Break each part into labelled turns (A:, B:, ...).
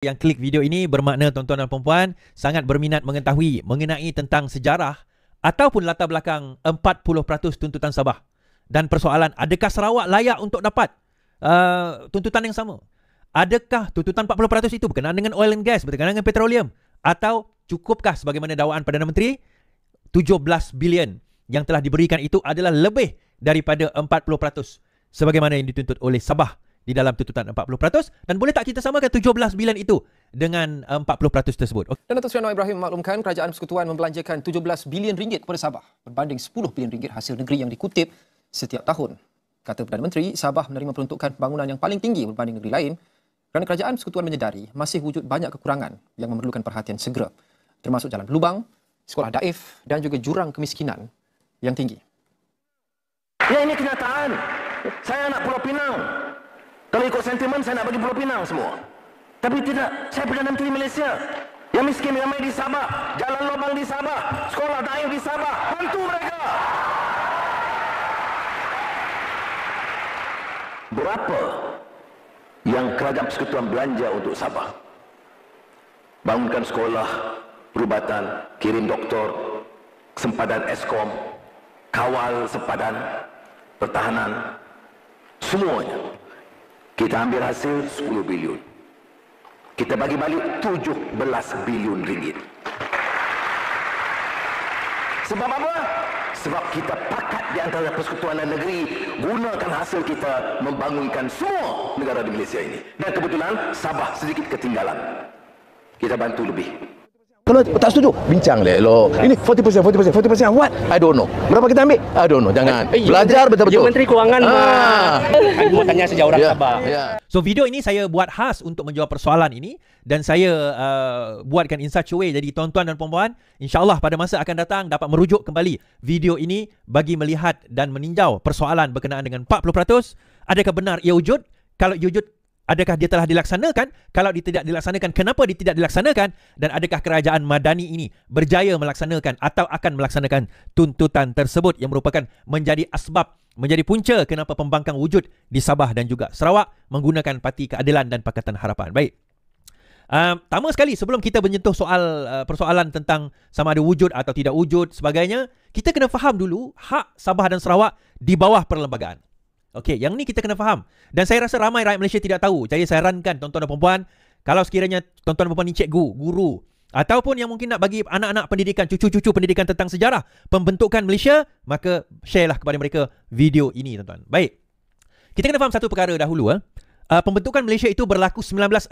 A: Yang klik video ini bermakna tuan-tuan dan puan-puan sangat berminat mengetahui mengenai tentang sejarah ataupun latar belakang 40% tuntutan Sabah. Dan persoalan, adakah Sarawak layak untuk dapat tuntutan yang sama? Adakah tuntutan 40% itu berkenaan dengan oil and gas, berkenaan dengan petroleum? Atau cukupkah sebagaimana dakwaan Perdana Menteri 17 bilion yang telah diberikan itu adalah lebih daripada 40% sebagaimana yang dituntut oleh Sabah di dalam tuntutan 40%, dan boleh tak kita samakan 17 bilion itu dengan 40% tersebut?
B: Dan Datuk Seri Anwar Ibrahim memaklumkan Kerajaan Persekutuan membelanjakan 17 bilion ringgit kepada Sabah berbanding 10 bilion ringgit hasil negeri yang dikutip setiap tahun. Kata Perdana Menteri, Sabah menerima peruntukan pembangunan yang paling tinggi berbanding negeri lain kerana Kerajaan Persekutuan menyedari masih wujud banyak kekurangan yang memerlukan perhatian segera, termasuk jalan berlubang, sekolah daif dan juga jurang kemiskinan yang tinggi.
C: Ya, ini kenyataan. Saya nak Pulau Pinang. Kalau ikut sentimen, saya nak bagi Pulau Pinang semua. Tapi tidak, saya Perdana Menteri Malaysia. Yang miskin ramai di Sabah, jalan lubang di Sabah, sekolah daif di Sabah. Bantu mereka. Berapa yang Kerajaan Persekutuan belanja untuk Sabah? Bangunkan sekolah, perubatan, kirim doktor, sempadan Eskom, kawal sempadan, pertahanan, semuanya. Kita ambil hasil 10 bilion. Kita bagi balik 17 bilion ringgit. Sebab apa? Sebab kita pakat di antara persekutuan dan negeri gunakan hasil kita membangunkan semua negara di Malaysia ini. Dan kebetulan Sabah sedikit ketinggalan. Kita bantu lebih. Kalau tak setuju, bincang le lo. Ini 40%, what? I don't know. Berapa kita ambil? I don't know. Jangan. Belajar betul-betul.
D: You Menteri Kewangan. Aku mau tanya sejauh orang Sabah.
A: So video ini saya buat khas untuk menjawab persoalan ini, dan saya buatkan in such a way jadi tuan-tuan dan puan-puan insya-Allah pada masa akan datang dapat merujuk kembali video ini bagi melihat dan meninjau persoalan berkenaan dengan 40%. Adakah benar ia wujud? Kalau wujud, adakah dia telah dilaksanakan? Kalau dia tidak dilaksanakan, kenapa dia tidak dilaksanakan? Dan adakah kerajaan Madani ini berjaya melaksanakan atau akan melaksanakan tuntutan tersebut yang merupakan menjadi asbab, menjadi punca kenapa pembangkang wujud di Sabah dan juga Sarawak menggunakan Parti Keadilan dan Pakatan Harapan. Baik. Pertama sekali, sebelum kita menyentuh soal persoalan tentang sama ada wujud atau tidak wujud sebagainya, kita kena faham dulu hak Sabah dan Sarawak di bawah perlembagaan. Okey, yang ni kita kena faham. Dan saya rasa ramai rakyat Malaysia tidak tahu. Jadi saya sarankan tuan-tuan dan puan-puan, kalau sekiranya tuan-tuan dan puan-puan ni cikgu, guru, ataupun yang mungkin nak bagi anak-anak pendidikan, cucu-cucu pendidikan tentang sejarah pembentukan Malaysia, maka sharelah kepada mereka video ini, tuan-tuan. Baik. Kita kena faham satu perkara dahulu. Pembentukan Malaysia itu berlaku 1963.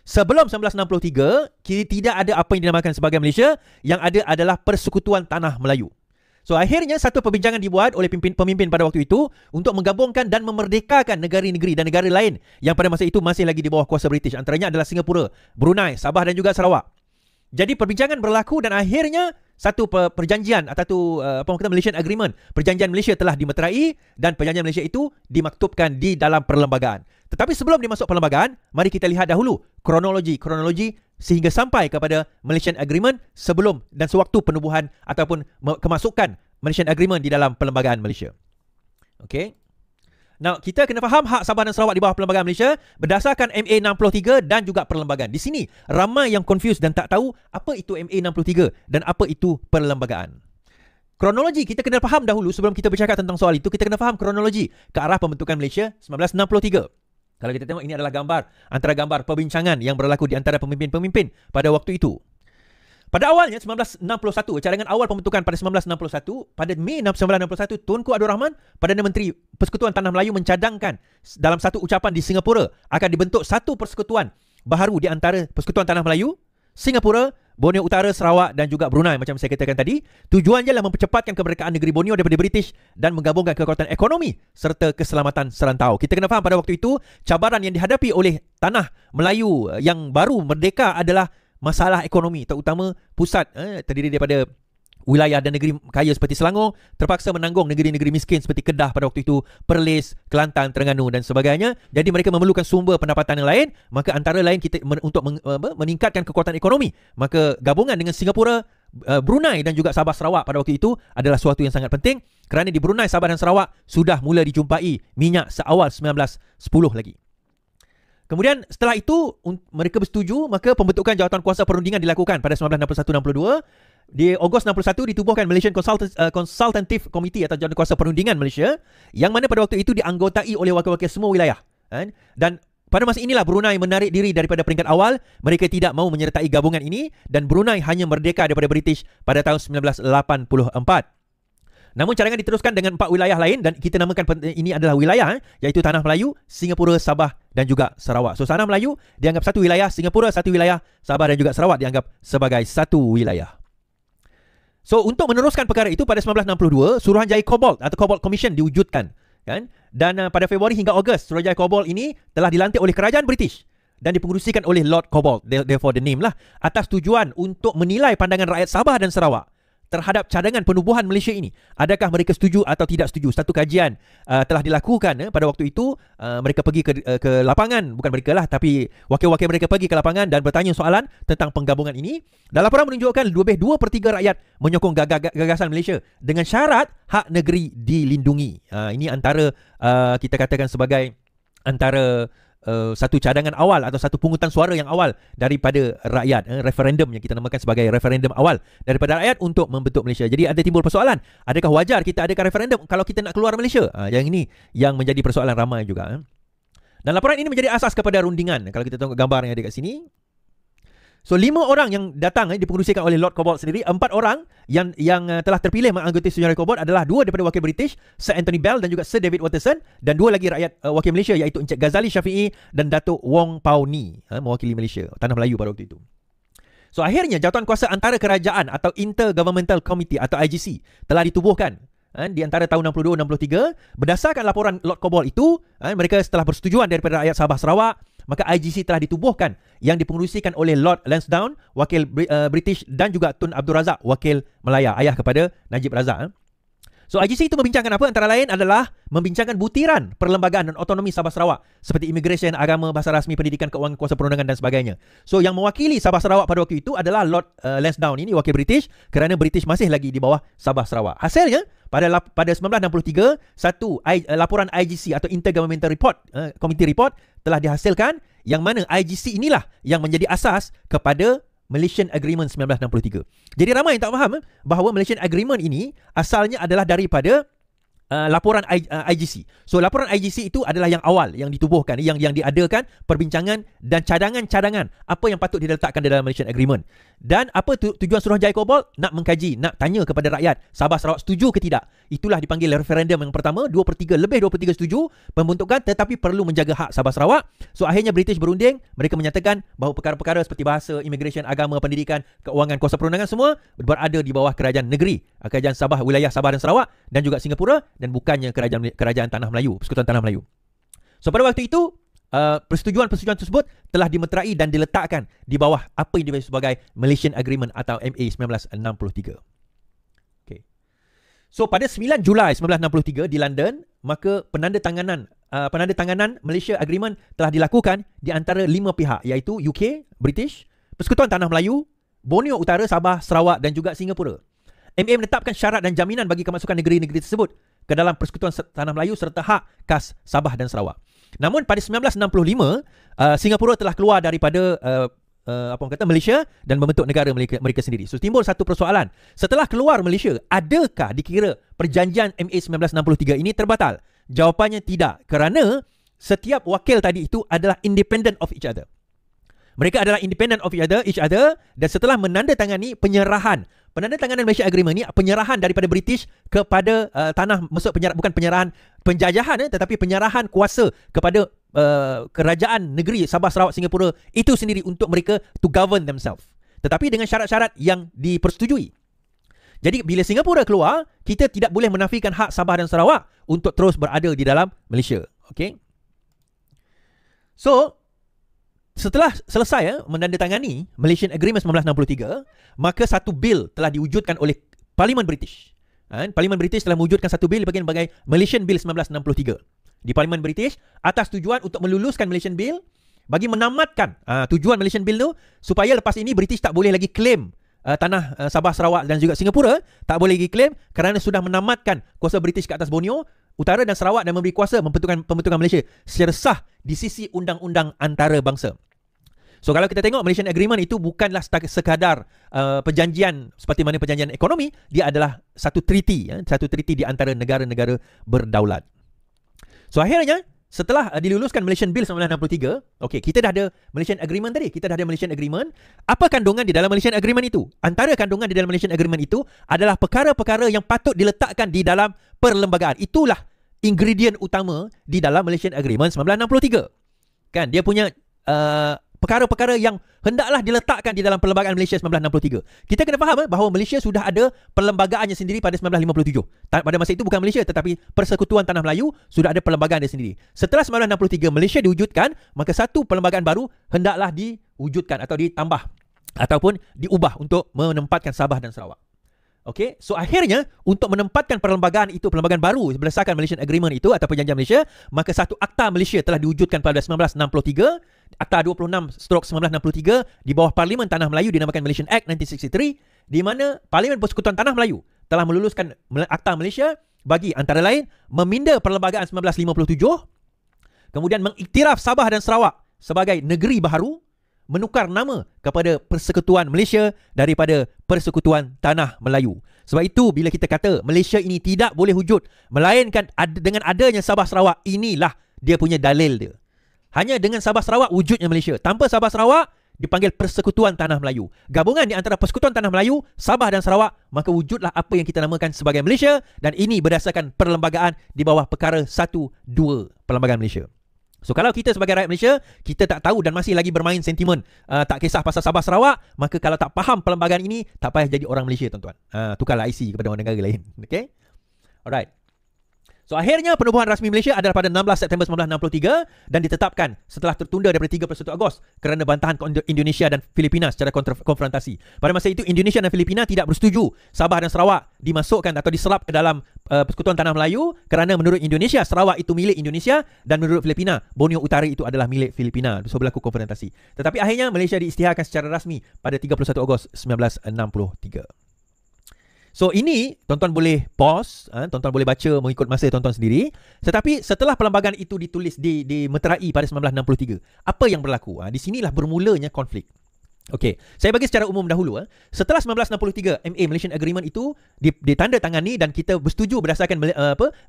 A: Sebelum 1963, tidak ada apa yang dinamakan sebagai Malaysia. Yang ada adalah Persekutuan Tanah Melayu. So akhirnya satu perbincangan dibuat oleh pemimpin pada waktu itu untuk menggabungkan dan memerdekakan negeri-negeri dan negara lain yang pada masa itu masih lagi di bawah kuasa British. Antaranya adalah Singapura, Brunei, Sabah dan juga Sarawak. Jadi perbincangan berlaku dan akhirnya satu perjanjian atau Malaysian Agreement, perjanjian Malaysia telah dimeterai dan perjanjian Malaysia itu dimaktubkan di dalam perlembagaan. Tetapi sebelum dimasuk perlembagaan, mari kita lihat dahulu kronologi sehingga sampai kepada Malaysian Agreement sebelum dan sewaktu penubuhan ataupun kemasukan Malaysian Agreement di dalam perlembagaan Malaysia. Okey. Now, kita kena faham hak Sabah dan Sarawak di bawah perlembagaan Malaysia berdasarkan MA 63 dan juga perlembagaan. Di sini ramai yang confused dan tak tahu apa itu MA 63 dan apa itu perlembagaan. Kronologi kita kena faham dahulu sebelum kita bercakap tentang soal itu. Kita kena faham kronologi ke arah pembentukan Malaysia 1963. Kalau kita tengok, ini adalah gambar antara gambar perbincangan yang berlaku di antara pemimpin-pemimpin pada waktu itu. Pada awalnya 1961, cadangan awal pembentukan pada 1961, pada Mei 1961, Tunku Abdul Rahman, Perdana Menteri Persekutuan Tanah Melayu mencadangkan dalam satu ucapan di Singapura akan dibentuk satu persekutuan baharu di antara Persekutuan Tanah Melayu, Singapura, Borneo Utara, Sarawak dan juga Brunei macam saya katakan tadi. Tujuannya adalah mempercepatkan kemerdekaan negeri Borneo daripada British dan menggabungkan kekuatan ekonomi serta keselamatan serantau. Kita kena faham pada waktu itu cabaran yang dihadapi oleh Tanah Melayu yang baru merdeka adalah masalah ekonomi, terutama pusat terdiri daripada wilayah dan negeri kaya seperti Selangor terpaksa menanggung negeri-negeri miskin seperti Kedah pada waktu itu, Perlis, Kelantan, Terengganu dan sebagainya. Jadi mereka memerlukan sumber pendapatan yang lain. Maka antara lain kita untuk meningkatkan kekuatan ekonomi, maka gabungan dengan Singapura, Brunei dan juga Sabah Sarawak pada waktu itu adalah suatu yang sangat penting, kerana di Brunei, Sabah dan Sarawak sudah mula dijumpai minyak seawal 1910 lagi. Kemudian setelah itu mereka bersetuju, maka pembentukan jawatan kuasa perundingan dilakukan pada 1961-62. Di Ogos 61 ditubuhkan Malaysian Consultative Committee atau jawatan kuasa perundingan Malaysia, yang mana pada waktu itu dianggotai oleh wakil-wakil semua wilayah. Dan pada masa inilah Brunei menarik diri daripada peringkat awal. Mereka tidak mahu menyertai gabungan ini dan Brunei hanya merdeka daripada British pada tahun 1984. Namun cadangan diteruskan dengan 4 wilayah lain dan kita namakan ini adalah wilayah, iaitu Tanah Melayu, Singapura, Sabah dan juga Sarawak. So Tanah Melayu dianggap satu wilayah, Singapura satu wilayah, Sabah dan juga Sarawak dianggap sebagai satu wilayah. So untuk meneruskan perkara itu pada 1962, Suruhanjaya Cobalt atau Cobalt Commission diwujudkan, kan? Dan pada Februari hingga Ogos, Suruhanjaya Cobalt ini telah dilantik oleh kerajaan British dan dipengerusikan oleh Lord Cobalt, therefore the name lah, atas tujuan untuk menilai pandangan rakyat Sabah dan Sarawak terhadap cadangan penubuhan Malaysia ini. Adakah mereka setuju atau tidak setuju? Satu kajian telah dilakukan pada waktu itu. Mereka pergi ke lapangan, bukan mereka lah, tapi wakil-wakil mereka pergi ke lapangan dan bertanya soalan tentang penggabungan ini. Dan laporan menunjukkan lebih 2/3 rakyat menyokong gagasan Malaysia dengan syarat hak negeri dilindungi. Ini antara kita katakan sebagai antara satu cadangan awal atau satu pungutan suara yang awal daripada rakyat, referendum yang kita namakan sebagai referendum awal daripada rakyat untuk membentuk Malaysia. Jadi ada timbul persoalan, adakah wajar kita adakan referendum kalau kita nak keluar Malaysia? Yang ini yang menjadi persoalan ramai juga. Dan laporan ini menjadi asas kepada rundingan. Kalau kita tengok gambar yang ada kat sini, so 5 orang yang datang dipengerusikan oleh Lord Cobalt sendiri. 4 orang yang telah terpilih menganggoti Suruhanjaya Cobalt adalah 2 daripada wakil British, Sir Anthony Bell dan juga Sir David Watterson, dan 2 lagi rakyat wakil Malaysia, iaitu Encik Ghazali Syafi'i dan Datuk Wong Pau Ni, mewakili Malaysia, Tanah Melayu pada waktu itu. So akhirnya jawatan kuasa antara kerajaan atau Intergovernmental Committee atau IGC telah ditubuhkan di antara tahun 62-63. Berdasarkan laporan Lord Cobalt itu, mereka setelah persetujuan daripada rakyat Sabah Sarawak, maka IGC telah ditubuhkan yang dipengerusikan oleh Lord Lansdowne, wakil British, dan juga Tun Abdul Razak, wakil Melaya, ayah kepada Najib Razak. So IGC itu membincangkan apa? Antara lain adalah membincangkan butiran perlembagaan dan otonomi Sabah Sarawak seperti immigration, agama, bahasa rasmi, pendidikan, keuangan, kuasa perundangan dan sebagainya. So yang mewakili Sabah Sarawak pada waktu itu adalah Lord Lansdowne, ini wakil British, kerana British masih lagi di bawah Sabah Sarawak. Hasilnya pada 1963, satu laporan IGC atau Intergovernmental Committee Report telah dihasilkan, yang mana IGC inilah yang menjadi asas kepada Malaysian Agreement 1963. Jadi ramai yang tak faham bahawa Malaysian Agreement ini asalnya adalah daripada laporan IGC. So laporan IGC itu adalah yang awal yang ditubuhkan, yang diadakan perbincangan dan cadangan-cadangan apa yang patut diletakkan dalam Malaysian Agreement. Dan apa tujuan Suruhanjaya Cobalt? Nak mengkaji, nak tanya kepada rakyat Sabah Sarawak setuju ke tidak. Itulah dipanggil referendum yang pertama. 2/3 setuju pembentukan, tetapi perlu menjaga hak Sabah Sarawak. So akhirnya British berunding. Mereka menyatakan bahawa perkara-perkara seperti bahasa, immigration, agama, pendidikan, keuangan, kuasa perundangan semua berada di bawah kerajaan negeri, kerajaan Sabah, wilayah Sabah dan Sarawak dan juga Singapura, dan bukannya kerajaan Tanah Melayu, Persekutuan Tanah Melayu. So pada waktu itu persetujuan-persetujuan tersebut telah dimeterai dan diletakkan di bawah apa yang disebut sebagai Malaysian Agreement atau MA 1963. Okay. So pada 9 Julai 1963 di London, maka penandatanganan Malaysia Agreement telah dilakukan di antara 5 pihak, iaitu UK, British, Persekutuan Tanah Melayu, Borneo Utara, Sabah, Sarawak dan juga Singapura. MA menetapkan syarat dan jaminan bagi kemasukan negeri-negeri tersebut ke dalam Persekutuan Tanah Melayu serta hak khas Sabah dan Sarawak. Namun pada 1965, Singapura telah keluar daripada Malaysia dan membentuk negara mereka sendiri. So timbul satu persoalan. Setelah keluar Malaysia, adakah dikira perjanjian MA 1963 ini terbatal? Jawapannya tidak, kerana setiap wakil tadi itu adalah independent of each other. Mereka adalah independent of each other dan setelah menandatangani penandatanganan Malaysia Agreement ni, penyerahan daripada British kepada tanah, maksud bukan penyerahan penjajahan, tetapi penyerahan kuasa kepada kerajaan negeri Sabah, Sarawak, Singapura itu sendiri untuk mereka to govern themselves, tetapi dengan syarat-syarat yang dipersetujui. Jadi bila Singapura keluar, kita tidak boleh menafikan hak Sabah dan Sarawak untuk terus berada di dalam Malaysia. Okay? So setelah selesai menandatangani Malaysian Agreement 1963, maka satu bil telah diwujudkan oleh Parlimen British. Parlimen British telah mewujudkan satu bil dipanggil sebagai Malaysian Bill 1963 di Parlimen British atas tujuan untuk meluluskan Malaysian Bill bagi menamatkan tujuan Malaysian Bill tu supaya lepas ini British tak boleh lagi claim tanah Sabah, Sarawak dan juga Singapura, tak boleh lagi claim kerana sudah menamatkan kuasa British ke atas Borneo. Utara dan Sarawak dan memberi kuasa pembentukan Malaysia secara sah di sisi undang-undang antarabangsa. So kalau kita tengok Malaysian Agreement itu bukanlah sekadar perjanjian seperti mana perjanjian ekonomi, dia adalah satu treaty di antara negara-negara berdaulat. So akhirnya setelah diluluskan Malaysian Bill 1963, okey, kita dah ada Malaysian Agreement tadi. Kita dah ada Malaysian Agreement. Apa kandungan di dalam Malaysian Agreement itu? Antara kandungan di dalam Malaysian Agreement itu adalah perkara-perkara yang patut diletakkan di dalam perlembagaan. Itulah ingredient utama di dalam Malaysian Agreement 1963. Kan, dia punya perkara-perkara yang hendaklah diletakkan di dalam Perlembagaan Malaysia 1963. Kita kena faham bahawa Malaysia sudah ada perlembagaannya sendiri pada 1957. Pada masa itu bukan Malaysia tetapi Persekutuan Tanah Melayu sudah ada perlembagaan dia sendiri. Setelah 1963 Malaysia diwujudkan, maka satu perlembagaan baru hendaklah diwujudkan atau ditambah ataupun diubah untuk menempatkan Sabah dan Sarawak. Okey, so akhirnya untuk menempatkan perlembagaan baru berdasarkan Malaysian Agreement itu atau Perjanjian Malaysia, maka satu Akta Malaysia telah diwujudkan pada 1963, Akta 26/1963 di bawah Parlimen Tanah Melayu dinamakan Malaysian Act 1963, di mana Parlimen Persekutuan Tanah Melayu telah meluluskan Akta Malaysia bagi antara lain meminda perlembagaan 1957, kemudian mengiktiraf Sabah dan Sarawak sebagai negeri baharu, menukar nama kepada Persekutuan Malaysia daripada Persekutuan Tanah Melayu. Sebab itu bila kita kata Malaysia ini tidak boleh wujud melainkan dengan adanya Sabah Sarawak, inilah dia punya dalil dia. Hanya dengan Sabah Sarawak wujudnya Malaysia. Tanpa Sabah Sarawak dipanggil Persekutuan Tanah Melayu. Gabungan di antara Persekutuan Tanah Melayu, Sabah dan Sarawak, maka wujudlah apa yang kita namakan sebagai Malaysia, dan ini berdasarkan perlembagaan di bawah perkara 1-2 Perlembagaan Malaysia. So kalau kita sebagai rakyat Malaysia, kita tak tahu dan masih lagi bermain sentimen, tak kisah pasal Sabah Sarawak, maka kalau tak faham perlembagaan ini, tak payah jadi orang Malaysia, tuan-tuan. Tukarlah IC kepada orang negara lain. Okay? Alright. So akhirnya penubuhan rasmi Malaysia adalah pada 16 September 1963 dan ditetapkan setelah tertunda daripada 31 Ogos kerana bantahan Indonesia dan Filipina secara konfrontasi. Pada masa itu Indonesia dan Filipina tidak bersetuju Sabah dan Sarawak dimasukkan atau diserap ke dalam Persekutuan Tanah Melayu kerana menurut Indonesia Sarawak itu milik Indonesia dan menurut Filipina Borneo Utara itu adalah milik Filipina. So berlaku konfrontasi. Tetapi akhirnya Malaysia diisytiharkan secara rasmi pada 31 Ogos 1963. So ini tuan-tuan boleh pause, tuan-tuan boleh baca mengikut masa tuan-tuan sendiri. Tetapi setelah perlembagaan itu ditulis di meterai pada 1963, apa yang berlaku? Di sinilah bermulanya konflik. Okey, saya bagi secara umum dahulu. Setelah 1963 MA Malaysian Agreement itu ditandatangani dan kita bersetuju berdasarkan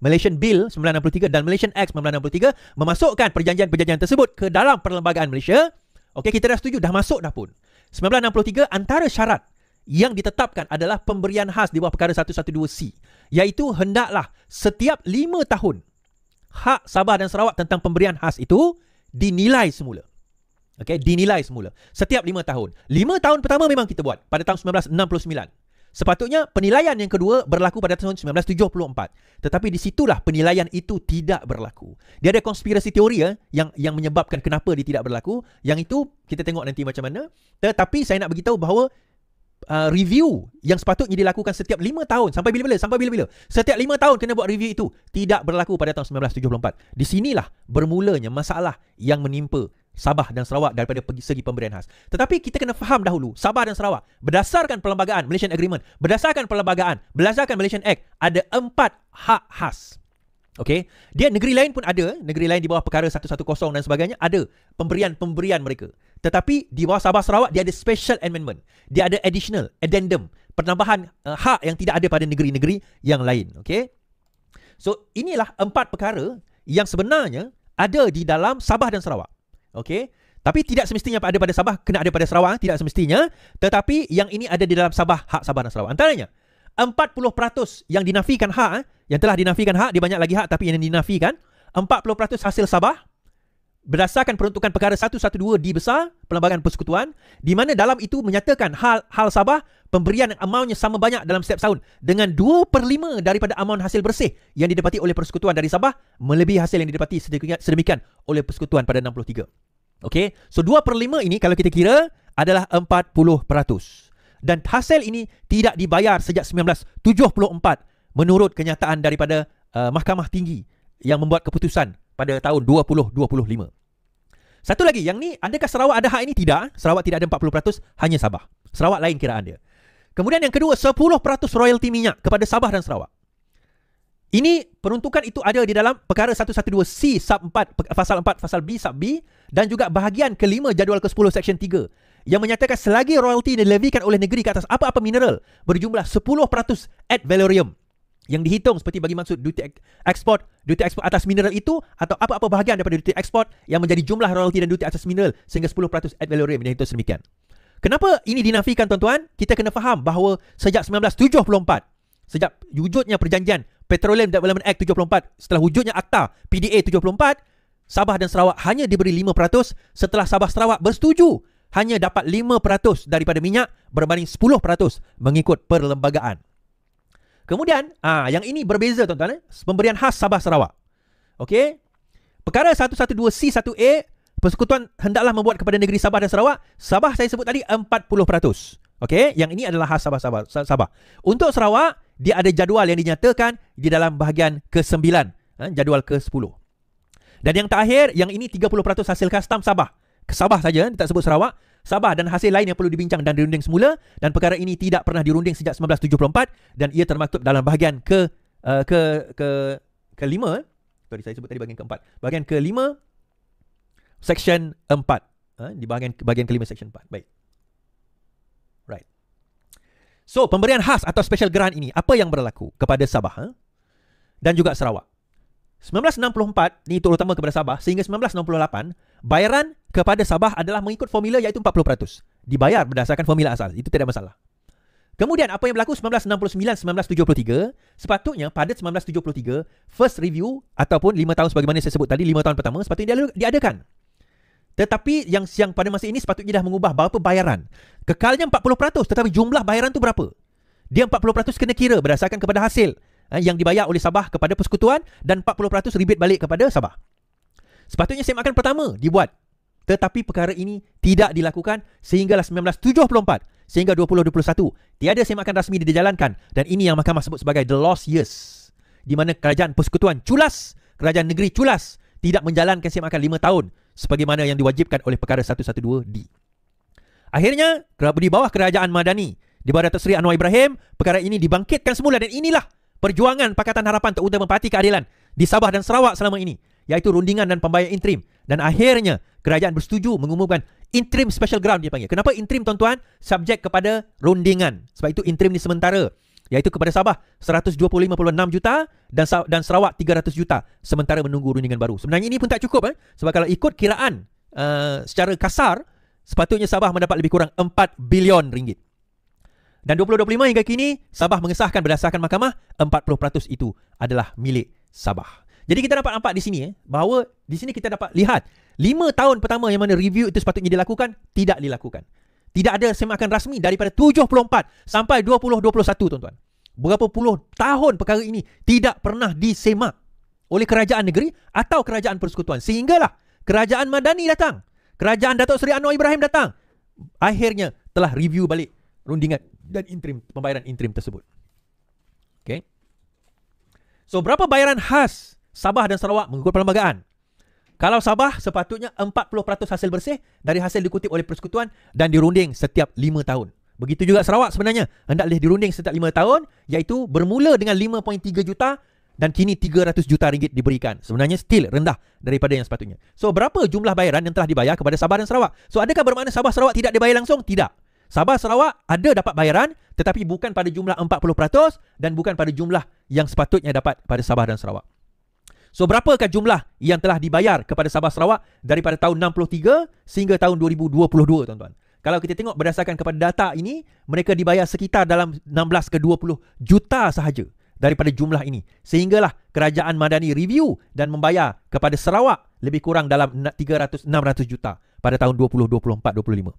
A: Malaysian Bill 1963 dan Malaysian Act 1963 memasukkan perjanjian-perjanjian tersebut ke dalam perlembagaan Malaysia. Okey, kita dah setuju, dah masuk dah pun. 1963 antara syarat yang ditetapkan adalah pemberian khas di bawah perkara 112C, iaitu hendaklah setiap 5 tahun hak Sabah dan Sarawak tentang pemberian khas itu dinilai semula. Okey, dinilai semula setiap 5 tahun. 5 tahun pertama memang kita buat pada tahun 1969. Sepatutnya penilaian yang kedua berlaku pada tahun 1974. Tetapi di situlah penilaian itu tidak berlaku. Dia ada konspirasi teori yang menyebabkan kenapa dia tidak berlaku. Yang itu kita tengok nanti macam mana. Tetapi saya nak beritahu bahawa review yang sepatutnya dilakukan setiap 5 tahun sampai bila-bila? Setiap 5 tahun kena buat review itu tidak berlaku pada tahun 1974. Di sinilah bermulanya masalah yang menimpa Sabah dan Sarawak daripada segi pemberian khas. Tetapi kita kena faham dahulu, Sabah dan Sarawak berdasarkan perlembagaan Malaysian Agreement, berdasarkan Malaysian Act, ada 4 hak khas. Okey, dia negeri lain pun ada, negeri lain di bawah perkara 110 dan sebagainya ada pemberian mereka. Tetapi di bawah Sabah Sarawak dia ada special amendment. Dia ada additional, addendum, penambahan hak yang tidak ada pada negeri-negeri yang lain. Okey. So inilah 4 perkara yang sebenarnya ada di dalam Sabah dan Sarawak. Okey. Tapi tidak semestinya ada pada Sabah kena ada pada Sarawak, tidak semestinya. Tetapi yang ini ada di dalam Sabah, hak Sabah dan Sarawak. Antaranya 40% yang dinafikan hak, yang telah dinafikan hak, dia banyak lagi hak tapi yang dinafikan, 40% hasil Sabah berdasarkan peruntukan perkara 112 di besar Perlembagaan Persekutuan, di mana dalam itu menyatakan hal Sabah pemberian amountnya sama banyak dalam setiap tahun dengan 2/5 daripada amount hasil bersih yang didapati oleh Persekutuan dari Sabah melebihi hasil yang didapati sedemikian oleh Persekutuan pada 63. Okey, so 2/5 ini kalau kita kira adalah 40%. Dan hasil ini tidak dibayar sejak 1974 menurut kenyataan daripada Mahkamah Tinggi yang membuat keputusan pada tahun 2025. Satu lagi, yang ni adakah Sarawak ada hak ini? Tidak. Sarawak tidak ada 40%, hanya Sabah. Sarawak lain kiraan dia. Kemudian yang kedua, 10% royalty minyak kepada Sabah dan Sarawak. Ini peruntukan itu ada di dalam perkara 112C sub 4 pasal 4 pasal B sub B dan juga bahagian ke-5 jadual ke-10 section 3 yang menyatakan selagi royalti dilevikan oleh negeri ke atas apa-apa mineral berjumlah 10% ad valorem yang dihitung seperti bagi maksud duty ekspor atas mineral itu atau apa-apa bahagian daripada duty ekspor yang menjadi jumlah royalti dan duty atas mineral sehingga 10% ad valorem yang dihitung sedemikian. Kenapa ini dinafikan tuan-tuan? Kita kena faham bahawa sejak 1974, sejak wujudnya perjanjian Petroleum Development Act 74, setelah wujudnya Akta PDA 74, Sabah dan Sarawak hanya diberi 5% setelah Sabah Sarawak bersetuju hanya dapat 5% daripada minyak berbanding 10% mengikut perlembagaan. Kemudian, yang ini berbeza tuan-tuan, pemberian khas Sabah Sarawak. Okey. Perkara 112C1A, persekutuan hendaklah membuat kepada negeri Sabah dan Sarawak. Sabah saya sebut tadi 40%. Okey, yang ini adalah khas Sabah. Untuk Sarawak, dia ada jadual yang dinyatakan di dalam bahagian ke-9, jadual ke-10. Dan yang terakhir, yang ini 30% hasil custom Sabah. Ke Sabah saja, tak sebut Sarawak. Sabah dan hasil lain yang perlu dibincang dan dirunding semula, dan perkara ini tidak pernah dirunding sejak 1974 dan ia termaktub dalam bahagian ke-5. Sorry, saya sebut tadi bahagian ke-4. Bahagian ke-5 section 4. Di bahagian ke-5 section 4. Baik. Right. So, pemberian khas atau special grant ini, apa yang berlaku kepada Sabah dan juga Sarawak? 1964, ini terutama kepada Sabah, sehingga 1968, bayaran kepada Sabah adalah mengikut formula iaitu 40%. Dibayar berdasarkan formula asal, itu tidak masalah. Kemudian apa yang berlaku 1969-1973, sepatutnya pada 1973, first review ataupun 5 tahun sebagaimana saya sebut tadi, 5 tahun pertama, sepatutnya diadakan. Tetapi yang pada masa ini sepatutnya dah mengubah berapa bayaran. Kekalnya 40%, tetapi jumlah bayaran tu berapa? Dia 40% kena kira berdasarkan kepada hasil yang dibayar oleh Sabah kepada persekutuan dan 40% rebate balik kepada Sabah. Sepatutnya semak pertama dibuat, tetapi perkara ini tidak dilakukan sehinggalah 1974 sehingga 2021 tiada semakan rasmi dijalankan, dan ini yang mahkamah sebut sebagai the lost years, di mana kerajaan persekutuan culas, kerajaan negeri culas tidak menjalankan semakan 5 tahun sebagaimana yang diwajibkan oleh perkara 112D. Akhirnya di bawah kerajaan Madani di bawah Datuk Seri Anwar Ibrahim, perkara ini dibangkitkan semula, dan inilah perjuangan Pakatan Harapan untuk Merpati Keadilan di Sabah dan Sarawak selama ini, iaitu rundingan dan pembayaran interim. Dan akhirnya kerajaan bersetuju mengumumkan interim special grant dia panggil. Kenapa interim tuan-tuan? Subjek kepada rundingan. Sebab itu interim ni sementara, iaitu kepada Sabah 126.6 juta dan Sarawak 300 juta sementara menunggu rundingan baru. Sebenarnya ini pun tak cukup sebab kalau ikut kiraan secara kasar, sepatutnya Sabah mendapat lebih kurang 4 bilion ringgit. Dan 2025 hingga kini, Sabah mengesahkan berdasarkan mahkamah 40% itu adalah milik Sabah. Jadi kita dapat nampak di sini bahawa di sini kita dapat lihat 5 tahun pertama yang mana review itu sepatutnya dilakukan, tidak dilakukan. Tidak ada semakan rasmi daripada 74 sampai 2021 tuan-tuan. Berapa puluh tahun perkara ini tidak pernah disemak oleh kerajaan negeri atau kerajaan persekutuan. Sehinggalah kerajaan Madani datang, kerajaan Datuk Seri Anwar Ibrahim datang, akhirnya telah review balik rundingan dan interim, pembayaran interim tersebut. Okay. So, berapa bayaran khas Sabah dan Sarawak mengikut perlembagaan? Kalau Sabah sepatutnya 40% hasil bersih dari hasil dikutip oleh persekutuan dan dirunding setiap 5 tahun. Begitu juga Sarawak sebenarnya hendaklah dirunding setiap 5 tahun, iaitu bermula dengan 5.3 juta dan kini 300 juta ringgit diberikan. Sebenarnya still rendah daripada yang sepatutnya. So, berapa jumlah bayaran yang telah dibayar kepada Sabah dan Sarawak? So, adakah bermakna Sabah Sarawak tidak dibayar langsung? Tidak. Sabah Sarawak ada dapat bayaran, tetapi bukan pada jumlah 40% dan bukan pada jumlah yang sepatutnya dapat pada Sabah dan Sarawak. So, berapakah jumlah yang telah dibayar kepada Sabah Sarawak daripada tahun 63 sehingga tahun 2022 tuan-tuan? Kalau kita tengok berdasarkan kepada data ini, mereka dibayar sekitar dalam 16 ke 20 juta sahaja daripada jumlah ini. Sehinggalah kerajaan Madani review dan membayar kepada Sarawak lebih kurang dalam 600 juta pada tahun 2024-25.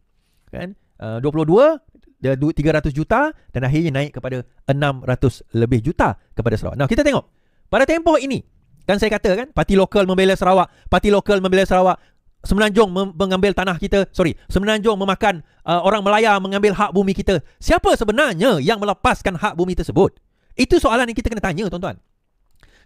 A: Kan? 22 300 juta dan akhirnya naik kepada 600 lebih juta kepada Sarawak. Nah, kita tengok pada tempoh ini, kan saya kata kan, parti lokal membela Sarawak, parti lokal membela Sarawak, Semenanjung mengambil tanah kita, Semenanjung memakan orang Melaya, mengambil hak bumi kita. Siapa sebenarnya yang melepaskan hak bumi tersebut? Itu soalan yang kita kena tanya tuan-tuan.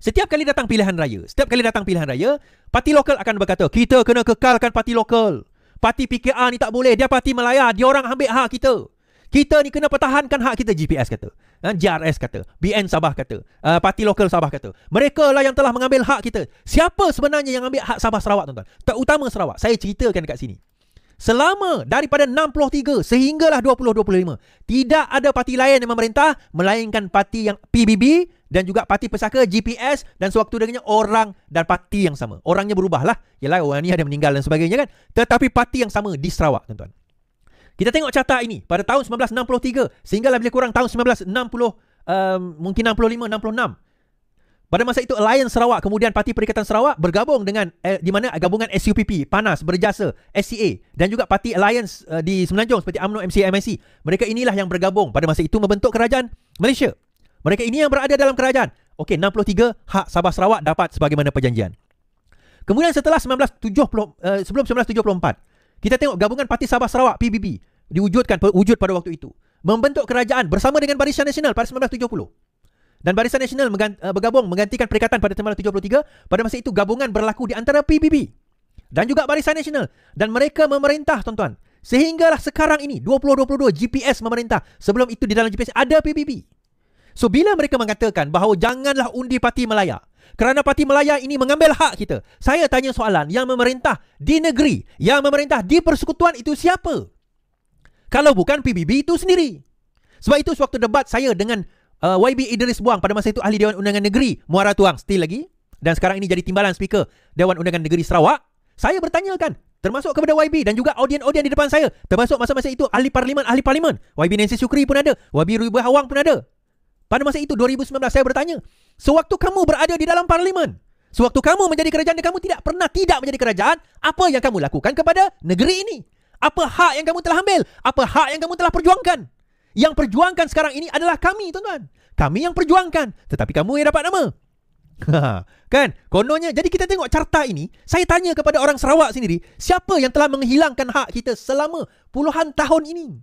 A: Setiap kali datang pilihan raya, parti lokal akan berkata, kita kena kekalkan parti lokal. Parti PKR ni tak boleh, dia parti Melaya, dia orang ambil hak kita. Kita ni kena pertahankan hak kita, GPS kata. JRS kata, BN Sabah kata, parti lokal Sabah kata, mereka lah yang telah mengambil hak kita. Siapa sebenarnya yang ambil hak Sabah Sarawak, tuan-tuan? Terutama Sarawak. Saya ceritakan dekat sini. Selama daripada 63 sehinggalah 2025, tidak ada parti lain yang memerintah melainkan parti yang PBB dan juga parti pesaka GPS, dan sewaktu dengannya orang dan parti yang sama. Orangnya berubah lah. Yalah, orang ni ada meninggal dan sebagainya kan. Tetapi parti yang sama di Sarawak, tuan-tuan. Kita tengok carta ini pada tahun 1963 sehinggalah lebih kurang tahun 1960, mungkin 65, 66. Pada masa itu Alliance Sarawak, kemudian Parti Perikatan Sarawak bergabung dengan di mana gabungan SUPP, Panas, Berjasa, SCA dan juga Parti Alliance di Semenanjung seperti UMNO, MCA, MIC. Mereka inilah yang bergabung pada masa itu membentuk kerajaan Malaysia. Mereka ini yang berada dalam kerajaan. Okey, 63 hak Sabah Sarawak dapat sebagaimana perjanjian. Kemudian setelah sebelum 1974, kita tengok gabungan Parti Sabah Sarawak PBB wujud pada waktu itu, membentuk kerajaan bersama dengan Barisan Nasional pada 1970. Dan Barisan Nasional bergabung menggantikan Perikatan pada 1973. Pada masa itu gabungan berlaku di antara PBB dan juga Barisan Nasional, dan mereka memerintah, tuan-tuan. Sehinggalah sekarang ini 2022 GPS memerintah. Sebelum itu di dalam GPS ada PBB. So bila mereka mengatakan bahawa janganlah undi Parti Melaya kerana Parti Melaya ini mengambil hak kita, saya tanya soalan, yang memerintah di negeri, yang memerintah di persekutuan itu siapa? Kalau bukan PBB itu sendiri. Sebab itu sewaktu debat saya dengan YB Idris Buang, pada masa itu Ahli Dewan Undangan Negeri Muara Tuang still lagi, dan sekarang ini jadi Timbalan Speaker Dewan Undangan Negeri Sarawak, saya bertanyakan termasuk kepada YB dan juga audien-audien di depan saya, termasuk masa-masa itu Ahli Parlimen YB Nancy Syukri pun ada, YB Ruby Hawang pun ada. Pada masa itu 2019 saya bertanya, sewaktu kamu berada di dalam parlimen, sewaktu kamu menjadi kerajaan dan kamu tidak pernah tidak menjadi kerajaan, apa yang kamu lakukan kepada negeri ini? Apa hak yang kamu telah ambil? Apa hak yang kamu telah perjuangkan? Yang perjuangkan sekarang ini adalah kami, tuan-tuan. Kami yang perjuangkan, tetapi kamu yang dapat nama. Kan? Kononnya. Jadi kita tengok carta ini. Saya tanya kepada orang Sarawak sendiri, siapa yang telah menghilangkan hak kita selama puluhan tahun ini?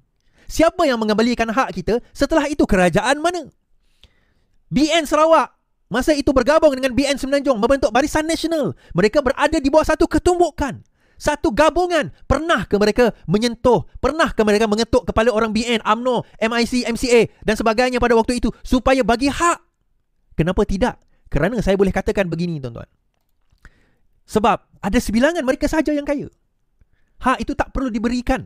A: Siapa yang mengembalikan hak kita? Setelah itu kerajaan mana? BN Sarawak masa itu bergabung dengan BN Semenanjung membentuk Barisan Nasional. Mereka berada di bawah satu ketumbukan, satu gabungan. Pernah ke mereka menyentuh, pernah ke mereka mengetuk kepala orang BN, UMNO, MIC, MCA dan sebagainya pada waktu itu supaya bagi hak? Kenapa tidak? Kerana saya boleh katakan begini, tuan-tuan. Sebab ada sebilangan mereka sahaja yang kaya. Hak itu tak perlu diberikan.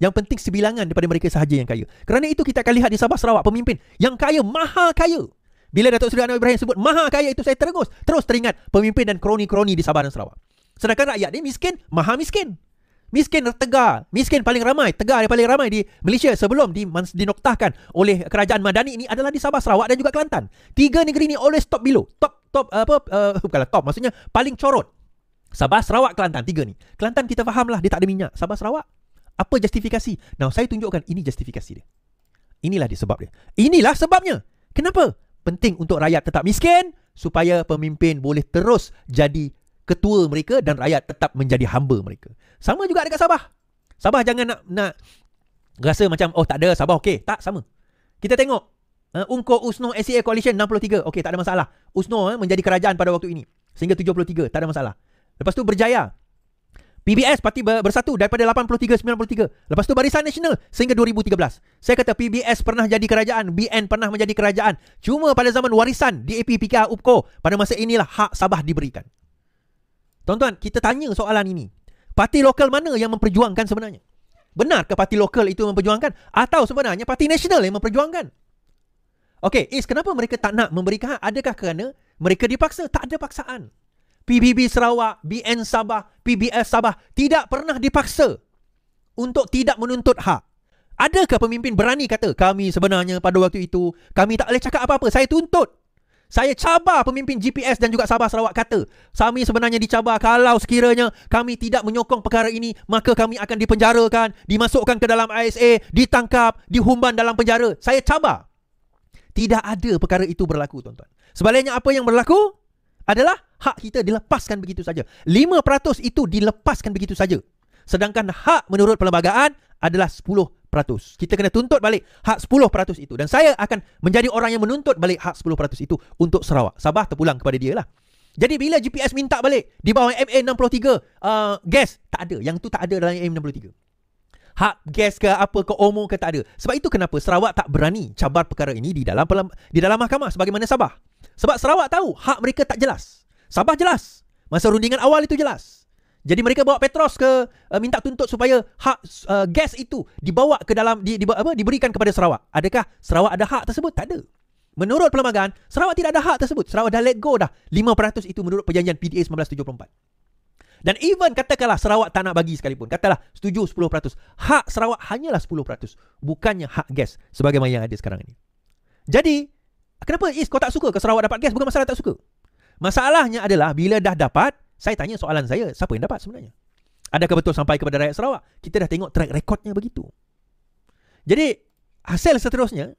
A: Yang penting sebilangan daripada mereka sahaja yang kaya. Kerana itu kita akan lihat di Sabah Sarawak, pemimpin yang kaya, maha kaya. Bila Datuk Seri Anwar Ibrahim sebut maha kaya itu, saya terus teringat pemimpin dan kroni-kroni di Sabah dan Sarawak. Sedangkan rakyat ni miskin, maha miskin. Miskin tegar, miskin paling ramai, tegar yang paling ramai di Malaysia sebelum dinoktahkan oleh kerajaan Madani ini adalah di Sabah, Sarawak dan juga Kelantan. Tiga negeri ni always top below. Bukanlah top, maksudnya paling corot. Sabah, Sarawak, Kelantan, tiga ni. Kelantan kita fahamlah dia tak ada minyak. Sabah, Sarawak, apa justifikasi? Now saya tunjukkan ini justifikasi dia. Inilah dia sebab dia. Inilah sebabnya. Kenapa? Penting untuk rakyat tetap miskin supaya pemimpin boleh terus jadi ketua mereka dan rakyat tetap menjadi hamba mereka. Sama juga dekat Sabah. Sabah jangan nak rasa macam tak ada Sabah okey. Tak, sama. Kita tengok UNCO, USNO, SCA Coalition 63. Okey, tak ada masalah. USNO menjadi kerajaan pada waktu ini sehingga 73, tak ada masalah. Lepas tu Berjaya, PBS Parti Bersatu daripada 83 93. Lepas tu Barisan Nasional sehingga 2013. Saya kata PBS pernah jadi kerajaan, BN pernah menjadi kerajaan. Cuma pada zaman warisan DAP, PKR, UPKO, pada masa inilah hak Sabah diberikan. Tuan-tuan, kita tanya soalan ini. Parti lokal mana yang memperjuangkan sebenarnya? Benarkah parti lokal itu memperjuangkan? Atau sebenarnya parti nasional yang memperjuangkan? Okey, kenapa mereka tak nak memberikan hak? Adakah kerana mereka dipaksa? Tak ada paksaan. PBB Sarawak, BN Sabah, PBS Sabah tidak pernah dipaksa untuk tidak menuntut hak. Adakah pemimpin berani kata, kami sebenarnya pada waktu itu, kami tak boleh cakap apa-apa, saya tuntut. Saya cabar pemimpin GPS dan juga Sabah Sarawak kata, kami sebenarnya dicabar, kalau sekiranya kami tidak menyokong perkara ini, maka kami akan dipenjarakan, dimasukkan ke dalam ISA, ditangkap, dihumban dalam penjara. Saya cabar. Tidak ada perkara itu berlaku, tuan-tuan. Sebaliknya apa yang berlaku adalah hak kita dilepaskan begitu saja. 5% itu dilepaskan begitu saja. Sedangkan hak menurut perlembagaan adalah 10%. Kita kena tuntut balik hak 10% itu. Dan saya akan menjadi orang yang menuntut balik hak 10% itu untuk Sarawak. Sabah terpulang kepada dia lah. Jadi bila GPS minta balik di bawah MA63 gas, tak ada. Yang tu tak ada dalam MA63. hak gas ke apa ke OMO ke tak ada. Sebab itu kenapa Sarawak tak berani cabar perkara ini di dalam mahkamah sebagaimana Sabah. Sebab Sarawak tahu hak mereka tak jelas. Sabah jelas. Masa rundingan awal itu jelas. Jadi mereka bawa Petros ke minta tuntut supaya hak gas itu dibawa ke dalam diberikan kepada Sarawak. Adakah Sarawak ada hak tersebut? Tak ada. Menurut perlembagaan, Sarawak tidak ada hak tersebut. Sarawak dah let go dah 5% itu menurut perjanjian PDA 1974. Dan even katakanlah Sarawak tak nak bagi sekalipun, katalah setuju 10%, hak Sarawak hanyalah 10%, bukannya hak gas sebagaimana yang ada sekarang ini. Jadi, kenapa kau tak suka ke Sarawak dapat gas? Bukan masalah tak suka. Masalahnya adalah bila dah dapat, saya tanya soalan saya, siapa yang dapat sebenarnya? Adakah betul sampai kepada rakyat Sarawak? Kita dah tengok track recordnya begitu. Jadi, hasil seterusnya,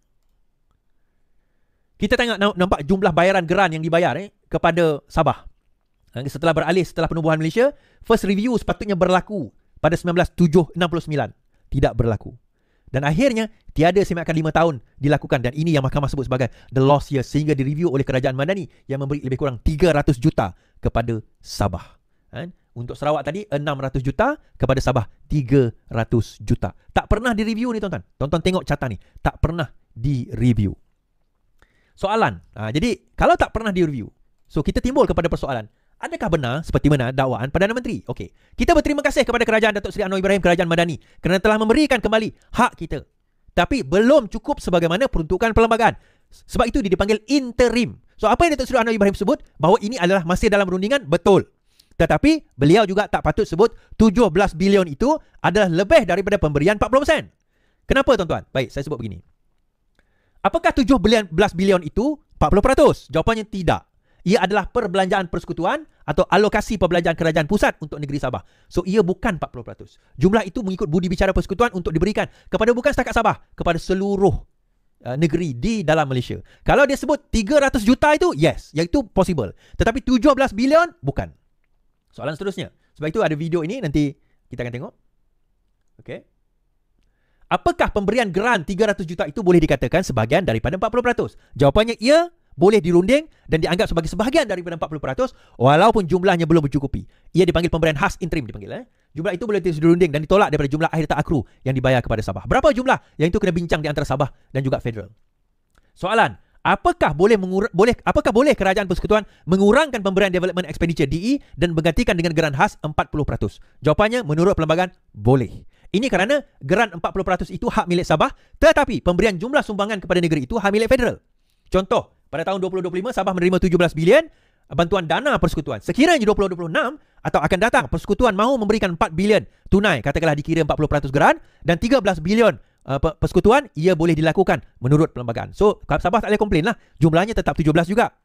A: kita nampak jumlah bayaran geran yang dibayar kepada Sabah. Setelah penubuhan Malaysia, first review sepatutnya berlaku pada 1969. Tidak berlaku. Dan akhirnya, tiada semakan 5 tahun dilakukan. Dan ini yang mahkamah sebut sebagai the lost year. Sehingga direview oleh Kerajaan Madani yang memberi lebih kurang 300 juta kepada Sabah. Untuk Sarawak tadi, 600 juta. Kepada Sabah, 300 juta. Tak pernah direview ni tuan-tuan. Tuan-tuan tengok carta ni. Tak pernah direview. Soalan. Jadi, kalau tak pernah direview, so kita timbul kepada persoalan. Adakah benar seperti mana dakwaan Perdana Menteri? Okey. Kita berterima kasih kepada Kerajaan Datuk Seri Anwar Ibrahim, Kerajaan Madani kerana telah memberikan kembali hak kita. Tapi belum cukup sebagaimana peruntukan perlembagaan. Sebab itu dia dipanggil interim. So apa yang Datuk Seri Anwar Ibrahim sebut bahawa ini adalah masih dalam rundingan, betul. Tetapi beliau juga tak patut sebut 17 bilion itu adalah lebih daripada pemberian 40%. Kenapa tuan-tuan? Baik, saya sebut begini. Apakah 17 bilion itu 40%? Jawapannya tidak. Ia adalah perbelanjaan persekutuan atau alokasi perbelanjaan kerajaan pusat untuk negeri Sabah. So, ia bukan 40%. Jumlah itu mengikut budi bicara persekutuan untuk diberikan kepada bukan setakat Sabah, kepada seluruh negeri di dalam Malaysia. Kalau dia sebut 300 juta itu, yes, iaitu possible. Tetapi 17 bilion, bukan. Soalan seterusnya. Sebab itu ada video ini, nanti kita akan tengok. Okey. Apakah pemberian geran 300 juta itu boleh dikatakan sebahagian daripada 40%? Jawapannya, ia boleh dirunding dan dianggap sebagai sebahagian daripada 40% walaupun jumlahnya belum mencukupi. Ia dipanggil pemberian khas interim dipanggil. Jumlah itu boleh dirunding dan ditolak daripada jumlah akhir ta'akru yang dibayar kepada Sabah. Berapa jumlah? Yang itu kena bincang di antara Sabah dan juga federal. Soalan, apakah boleh kerajaan persekutuan mengurangkan pemberian development expenditure DE dan menggantikan dengan geran khas 40%? Jawapannya menurut perlembagaan boleh. Ini kerana geran 40% itu hak milik Sabah, tetapi pemberian jumlah sumbangan kepada negeri itu hak milik federal. Contoh, pada tahun 2025, Sabah menerima 17 bilion bantuan dana persekutuan. Sekiranya 2026 atau akan datang, persekutuan mahu memberikan 4 bilion tunai, katakanlah dikira 40% geran, dan 13 bilion persekutuan, ia boleh dilakukan menurut perlembagaan. So, Sabah tak boleh komplain lah. Jumlahnya tetap 17 juga.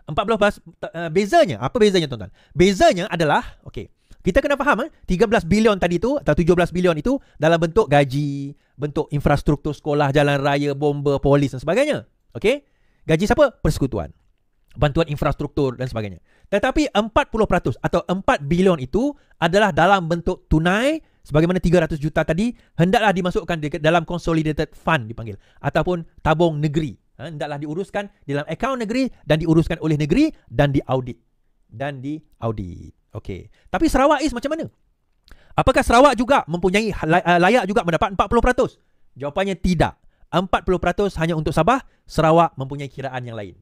A: 14 bezanya, apa bezanya tuan-tuan? Bezanya adalah, okey, kita kena faham 13 bilion tadi tu atau 17 bilion itu dalam bentuk gaji, bentuk infrastruktur sekolah, jalan raya, bomba, polis dan sebagainya. Okey? Gaji siapa? Persekutuan. Bantuan infrastruktur dan sebagainya. Tetapi 40% atau 4 bilion itu adalah dalam bentuk tunai, sebagaimana 300 juta tadi, hendaklah dimasukkan dalam consolidated fund dipanggil, ataupun tabung negeri. Hendaklah diuruskan dalam akaun negeri dan diuruskan oleh negeri dan diaudit. Okey. Tapi Sarawak is macam mana? Apakah Sarawak juga mempunyai layak juga mendapat 40%? Jawapannya tidak. 40% hanya untuk Sabah, Sarawak mempunyai kiraan yang lain.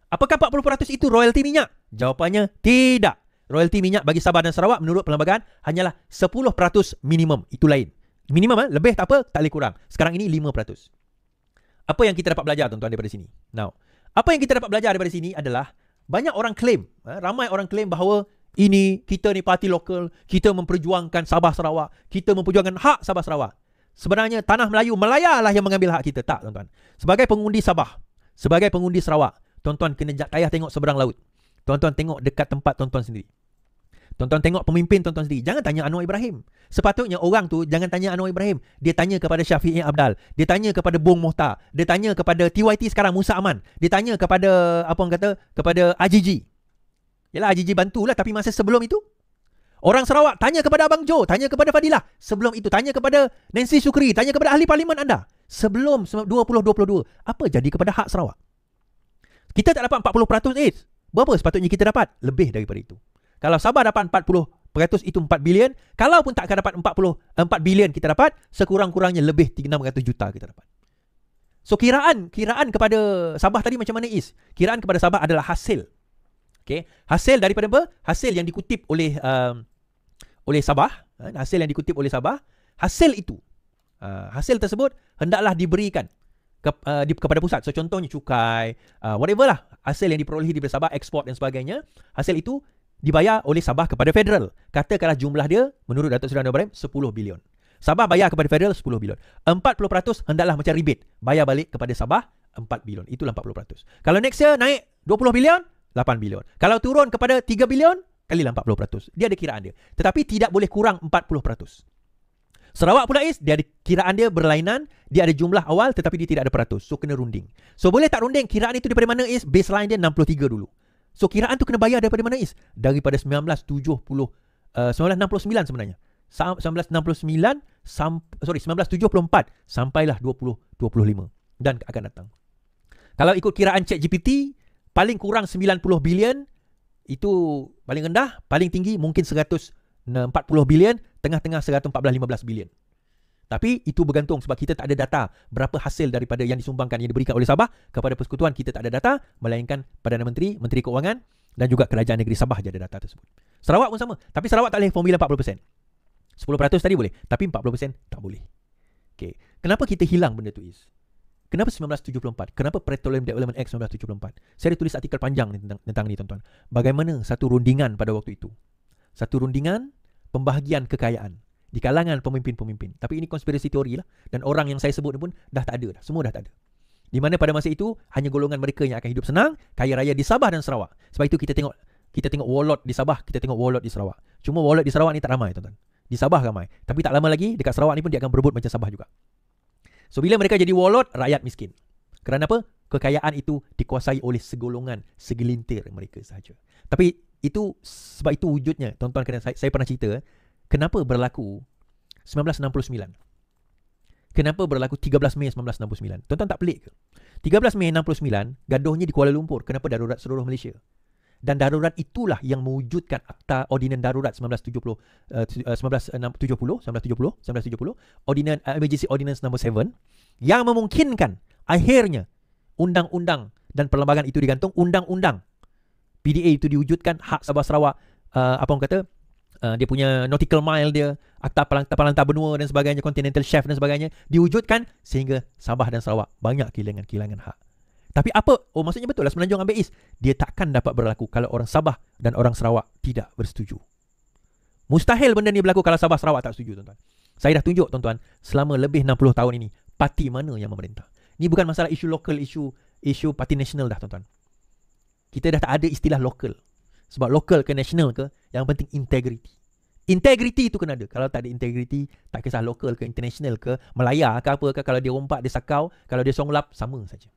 A: Apakah 40% itu royalti minyak? Jawapannya tidak. Royalti minyak bagi Sabah dan Sarawak menurut perlembagaan hanyalah 10% minimum. Itu lain. Minimum lebih tak apa, tak boleh kurang. Sekarang ini 5%. Apa yang kita dapat belajar tuan-tuan daripada sini? Now, apa yang kita dapat belajar daripada sini adalah banyak orang klaim, ramai orang klaim bahawa kita ni parti lokal, kita memperjuangkan Sabah Sarawak, kita memperjuangkan hak Sabah Sarawak. Sebenarnya tanah Melayu, Melaya lah yang mengambil hak kita. Tak, tuan-tuan. Sebagai pengundi Sabah, sebagai pengundi Sarawak, tuan-tuan kena payah tengok seberang laut. Tuan-tuan tengok dekat tempat tuan-tuan sendiri. Tuan-tuan tengok pemimpin tuan-tuan sendiri. Jangan tanya Anwar Ibrahim. Sepatutnya orang tu jangan tanya Anwar Ibrahim. Dia tanya kepada Syafi'i Abdal. Dia tanya kepada Bong Mohtar. Dia tanya kepada TYT sekarang, Musa Aman. Dia tanya kepada, kepada AJG. Yalah, AJG bantulah, tapi masa sebelum itu, orang Sarawak tanya kepada Abang Jo, tanya kepada Fadilah. Sebelum itu tanya kepada Nancy Sukri, tanya kepada ahli parlimen anda. Sebelum 2022, apa jadi kepada hak Sarawak? Kita tak dapat 40%. Berapa sepatutnya kita dapat? Lebih daripada itu. Kalau Sabah dapat 40%, itu 4 bilion. Kalaupun tak akan dapat 4 bilion kita dapat, sekurang-kurangnya lebih 600 juta kita dapat. So kiraan kepada Sabah tadi macam mana is? Kiraan kepada Sabah adalah hasil. Okay. Hasil daripada apa? Hasil yang dikutip oleh Sabah. Hasil yang dikutip oleh Sabah. Hasil itu. Hasil tersebut hendaklah diberikan kepada pusat. So contohnya cukai, whatever lah. Hasil yang diperolehi daripada Sabah, ekspor dan sebagainya. Hasil itu dibayar oleh Sabah kepada federal. Katakanlah jumlah dia menurut Datuk Seri Anwar Ibrahim 10 bilion. Sabah bayar kepada federal 10 bilion. 40% hendaklah macam rebate. Bayar balik kepada Sabah 4 bilion. Itulah 40%. Kalau next year naik 20 bilion, 8 bilion. Kalau turun kepada 3 bilion, kalilah 40%. Dia ada kiraan dia. Tetapi tidak boleh kurang 40%. Sarawak pula is, dia ada kiraan dia berlainan. Dia ada jumlah awal tetapi dia tidak ada peratus. So kena runding. So boleh tak runding? Kiraan itu daripada mana is? Baseline dia 63 dulu. So kiraan tu kena bayar daripada mana is? Daripada 1969 sebenarnya. 1974 sampailah 2025 dan akan datang. Kalau ikut kiraan ChatGPT, paling kurang 90 bilion, itu paling rendah, paling tinggi mungkin 140 bilion, tengah-tengah 114-15 bilion. Tapi itu bergantung sebab kita tak ada data berapa hasil daripada yang disumbangkan, yang diberikan oleh Sabah kepada persekutuan. Kita tak ada data, melainkan Perdana Menteri, Menteri Keuangan dan juga Kerajaan Negeri Sabah je ada data tersebut. Sarawak pun sama, tapi Sarawak tak boleh formula 40%. 10% tadi boleh, tapi 40% tak boleh. Okay. Kenapa kita hilang benda tu is? Kenapa 1974? Kenapa Petroleum Development Act 1974? Saya ada tulis artikel panjang tentang ni tuan-tuan. Bagaimana satu rundingan pada waktu itu. Satu rundingan pembahagian kekayaan di kalangan pemimpin-pemimpin. Tapi ini konspirasi teori lah. Dan orang yang saya sebut ni pun dah tak ada dah. Semua dah tak ada. Di mana pada masa itu hanya golongan mereka yang akan hidup senang, kaya raya di Sabah dan Sarawak. Sebab itu kita tengok warlord di Sabah, kita tengok warlord di Sarawak. Cuma warlord di Sarawak ni tak ramai tuan-tuan. Di Sabah ramai. Tapi tak lama lagi dekat Sarawak ni pun dia akan berebut macam Sabah juga. So bila mereka jadi warlord, rakyat miskin. Kerana apa? Kekayaan itu dikuasai oleh segolongan, segelintir mereka sahaja. Tapi itu sebab itu wujudnya. Tuan-tuan, saya pernah cerita kenapa berlaku 1969. Kenapa berlaku 13 Mei 1969? Tuan-tuan tak pelik ke? 13 Mei 69 gaduhnya di Kuala Lumpur. Kenapa darurat seluruh Malaysia? Dan darurat itulah yang mewujudkan Akta Ordinan Darurat 1970, Emergency Ordinance No. 7 yang memungkinkan akhirnya undang-undang dan perlembagaan itu digantung, undang-undang PDA itu diwujudkan, hak Sabah Sarawak, dia punya nautical mile dia, Akta Palantar Benua dan sebagainya, Continental Shelf dan sebagainya diwujudkan sehingga Sabah dan Sarawak banyak kehilangan hak. Tapi apa? Oh, maksudnya betul lah Semenanjung ambil is. Dia takkan dapat berlaku kalau orang Sabah dan orang Sarawak tidak bersetuju. Mustahil benda ni berlaku kalau Sabah Sarawak tak setuju, tuan-tuan. Saya dah tunjuk, tuan-tuan, selama lebih 60 tahun ini, parti mana yang memerintah. Ni bukan masalah isu lokal, isu parti nasional dah, tuan-tuan. Kita dah tak ada istilah lokal. Sebab lokal ke nasional ke, yang penting integriti. Integriti itu kena ada. Kalau tak ada integriti, tak kisah lokal ke international ke, Melaya ke apa ke, kalau dia rompak, dia sakau, kalau dia songlap, sama saja.